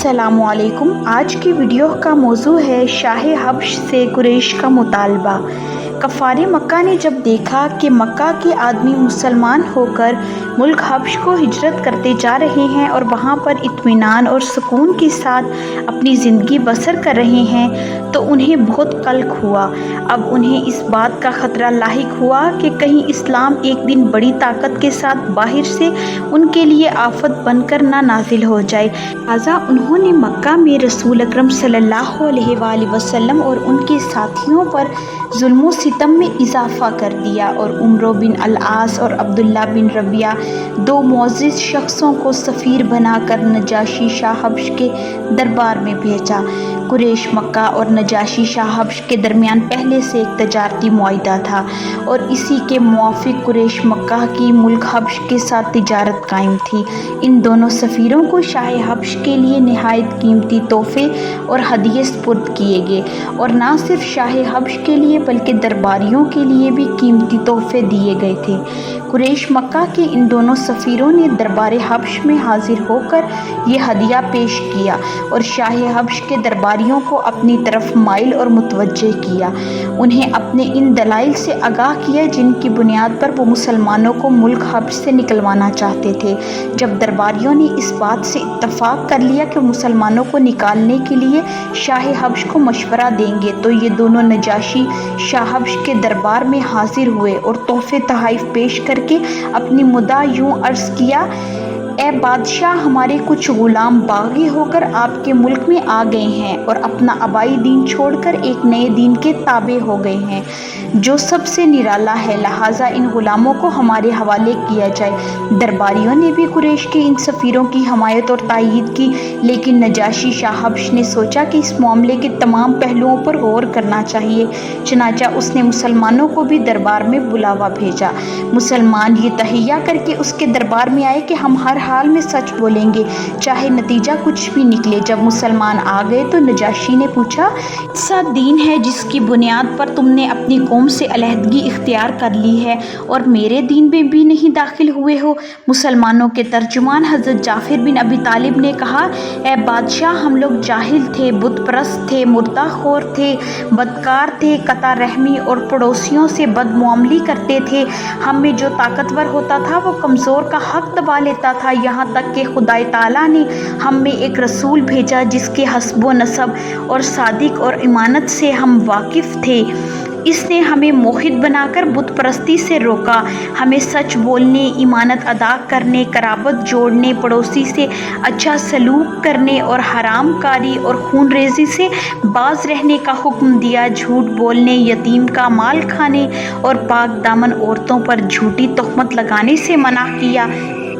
अस्सलाम वालेकुम। आज की वीडियो का मौजू है शाह हब्श से कुरैश का मुतालबा। कफ़ारे मक्का ने जब देखा कि मक्का के आदमी मुसलमान होकर मुल्क हब्श को हिजरत करते जा रहे हैं और वहाँ पर इत्मीनान और सुकून के साथ अपनी ज़िंदगी बसर कर रहे हैं तो उन्हें बहुत कल्क हुआ। अब उन्हें इस बात का ख़तरा लाहिक हुआ कि कहीं इस्लाम एक दिन बड़ी ताकत के साथ बाहर से उनके लिए आफत बनकर ना नाजिल हो जाए। लिहाजा उन्होंने मक्का में रसूल अकरम सल्लल्लाहु अलैहि वसल्लम और उनके साथियों पर जुल्म सितम में इजाफ़ा कर दिया और उमर बिन अल-आस और अब्दुल्ला बिन रबिया दो मुअज़्ज़िज़ शख्सों को सफ़ीर बनाकर नजाशी शाह हब्श के दरबार में भेजा। कुरैश मक्का और नजाशी शाह हब्श के दरमियान पहले से एक तजारती मुआहिदा था और इसी के मुवाफ़िक कुरैश मक्का की मुल्क हब्श के साथ तिजारत कायम थी। इन दोनों सफ़ीरों को शाह हब्श के लिए नहायत कीमती तोहफ़े और हदिये सुपुर्द किए गए और न सिर्फ शाह हब्श के लिए बल्कि दरबारियों के लिए भी कीमती तोहफ़े दिए गए थे। कुरैश मक्का के इन दोनों सफ़ीरों ने दरबार हब्श में हाजिर होकर ये हदिया पेश किया और शाह हब्श के दरबारियों को अपनी तरफ माइल और मुतवज्जे किया। उन्हें अपने इन दलाइल से आगाह किया जिनकी बुनियाद पर वो मुसलमानों को मुल्क हब्श से निकलवाना चाहते थे। जब दरबारियों ने इस बात से इत्तफाक कर लिया कि मुसलमानों को निकालने के लिए शाह हब्श को मशवरा देंगे तो ये दोनों नजाशी शाह हब्श के दरबार में हाजिर हुए और तोहफ़े तहाइफ पेश करके अपनी मुद्दा यूँ अर्ज़ किया, ए बादशाह, हमारे कुछ ग़ुलाम बागी होकर आपके मुल्क में आ गए हैं और अपना आबाई दीन छोड़कर एक नए दीन के ताबे हो गए हैं जो सबसे निराला है, लिहाजा इन ग़ुलामों को हमारे हवाले किया जाए। दरबारियों ने भी कुरैश के इन सफ़ीरों की हमायत और तायीद की, लेकिन नजाशी शाह हब्श ने सोचा कि इस मामले के तमाम पहलुओं पर गौर करना चाहिए। चनाचा उसने मुसलमानों को भी दरबार में बुलावा भेजा। मुसलमान ये तहैया करके उसके दरबार में आए कि हम हर हाल में सच बोलेंगे, चाहे नतीजा कुछ भी निकले। जब मुसलमान आ गए तो नजाशी ने पूछा, ऐसा दीन है जिसकी बुनियाद पर तुमने अपनी कौम से अलहदगी इख्तियार कर ली है और मेरे दीन में भी नहीं दाखिल हुए हो? मुसलमानों के तर्जुमान हज़रत जाफिर बिन अबी तालिब ने कहा, ए बादशाह, हम लोग जाहिल थे, बुत परस्त थे, मुर्दाखोर थे, बदकार थे, कता रहमी और पड़ोसियों से बदमुआमली करते थे। हम में जो ताकतवर होता था वो कमज़ोर का हक दबा लेता था, यहाँ तक कि खुदाई ताला ने हम में एक रसूल भेजा जिसके हस्ब नसब और सादिक और इमानत से हम वाकिफ़ थे। इसने हमें मोहित बनाकर बुत परस्ती से रोका, हमें सच बोलने, इमानत अदा करने, कराबत जोड़ने, पड़ोसी से अच्छा सलूक करने और हराम कारी और खून रेजी से बाज रहने का हुक्म दिया। झूठ बोलने, यतीम का माल खाने और पाक दामन औरतों पर झूठी तोहमत लगाने से मना किया।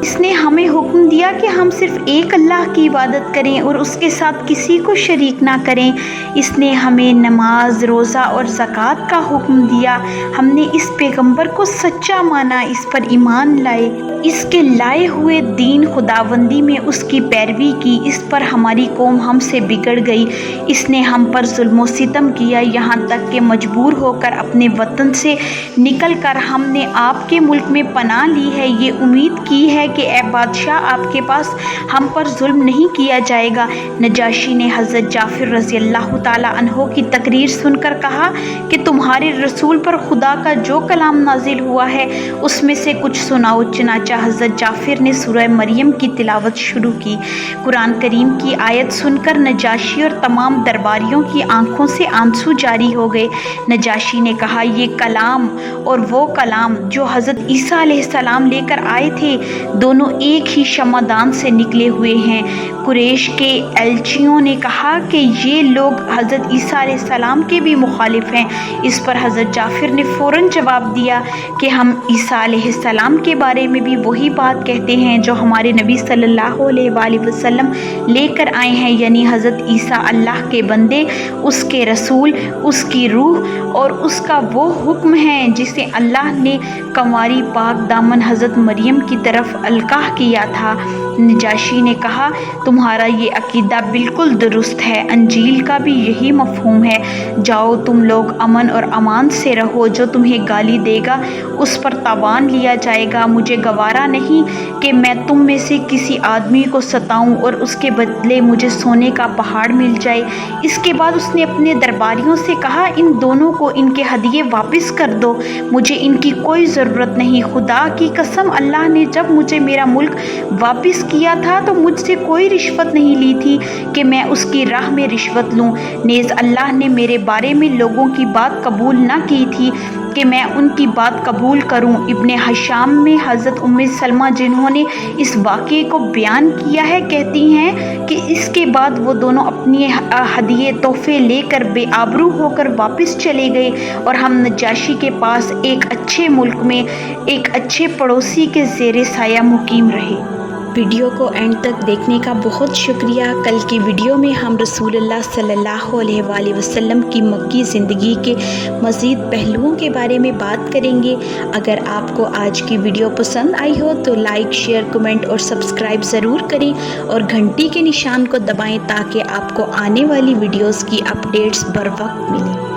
इसने हमें हुक्म दिया कि हम सिर्फ एक अल्लाह की इबादत करें और उसके साथ किसी को शरीक ना करें। इसने हमें नमाज, रोज़ा और ज़कात का हुक्म दिया। हमने इस पैगंबर को सच्चा माना, इस पर ईमान लाए, इसके लाए हुए दीन खुदाबंदी में उसकी पैरवी की। इस पर हमारी कौम हमसे बिगड़ गई। इसने हम पर जुल्म सितम किया, यहाँ तक कि मजबूर होकर अपने वतन से निकल कर हमने आपके मुल्क में पनाह ली है। ये उम्मीद की है कि ए बादशाह, आपके पास हम पर जुल्म नहीं किया जाएगा। नजाशी ने हज़रत जाफिर रज़ी अल्लाह ताला अन्हो की तकरीर सुनकर कहा कि तुम्हारे रसूल पर खुदा का जो कलाम नाजिल हुआ है उसमें से कुछ सुनाओ। चनाचा हज़रत जाफिर ने सूरह मरियम की तिलावत शुरू की। कुरान करीम की आयत सुनकर नजाशी और तमाम दरबारियों की आंखों से आंसू जारी हो गए। नजाशी ने कहा, ये कलाम और वो कलाम जो हज़रत ईसा अलैहिस्सलाम लेकर आए थे दोनों एक ही शमादान से निकले हुए हैं। कुरैश के एलचियों ने कहा कि ये लोग हज़रत ईसा अलैहिस्सलाम के भी मुखालिफ हैं। इस पर हज़रत जाफिर ने फ़ौरन जवाब दिया कि हम ईसा अलैहिस्सलाम के बारे में भी वही बात कहते हैं जो हमारे नबी सल्लल्लाहु अलैहि वसल्लम लेकर आए हैं, यानी हज़रत ईसा अल्लाह के बंदे, उसके रसूल, उसकी रूह और उसका वो हुक्म है जिसे अल्लाह ने कंवारी पाक दामन हज़रत मरियम की तरफ अलकाह किया था। نجاشی نے کہا تمہارا یہ عقیدہ بالکل درست ہے، انجیل کا بھی یہی مفہوم ہے، جاؤ تم لوگ امن اور امان سے رہو، جو تمہیں گالی دے گا اس پر تاوان لیا جائے گا، مجھے گوارا نہیں کہ میں تم میں سے کسی آدمی کو ستاؤں اور اس کے بدلے مجھے سونے کا پہاڑ مل جائے۔ اس کے بعد اس نے اپنے درباریوں سے کہا ان دونوں کو ان کے ہدیے واپس کر دو، مجھے ان کی کوئی ضرورت نہیں، خدا کی قسم اللہ نے جب مجھے میرا ملک واپس کیا تھا تو مجھ سے کوئی رشوت نہیں لی تھی کہ میں اس کی راہ میں رشوت لوں، نیز اللہ نے میرے بارے میں لوگوں کی بات قبول نہ کی تھی کہ میں ان کی بات قبول کروں۔ ابن ہشام میں حضرت سلمہ جنہوں نے اس واقعے کو بیان کیا ہے کہتی ہیں کہ اس کے بعد وہ دونوں اپنی ہدیے تحفے لے کر بے آبرو ہو کر واپس چلے گئے اور ہم نجاشی کے پاس ایک اچھے ملک میں ایک اچھے پڑوسی کے زیر سایہ مقیم رہے۔ ویڈیو کو اینڈ تک دیکھنے کا بہت شکریہ۔ کل کی ویڈیو میں ہم رسول اللہ صلی اللہ علیہ وآلہ وسلم کی مکی زندگی کے مزید پہلوؤں کے بارے میں بات کریں گے۔ اگر آپ کو آج کی ویڈیو پسند آئی ہو تو لائک، شیئر، کمنٹ اور سبسکرائب ضرور کریں اور گھنٹی کے نشان کو دبائیں تاکہ آپ کو آنے والی ویڈیوز کی اپڈیٹس بر وقت ملیں۔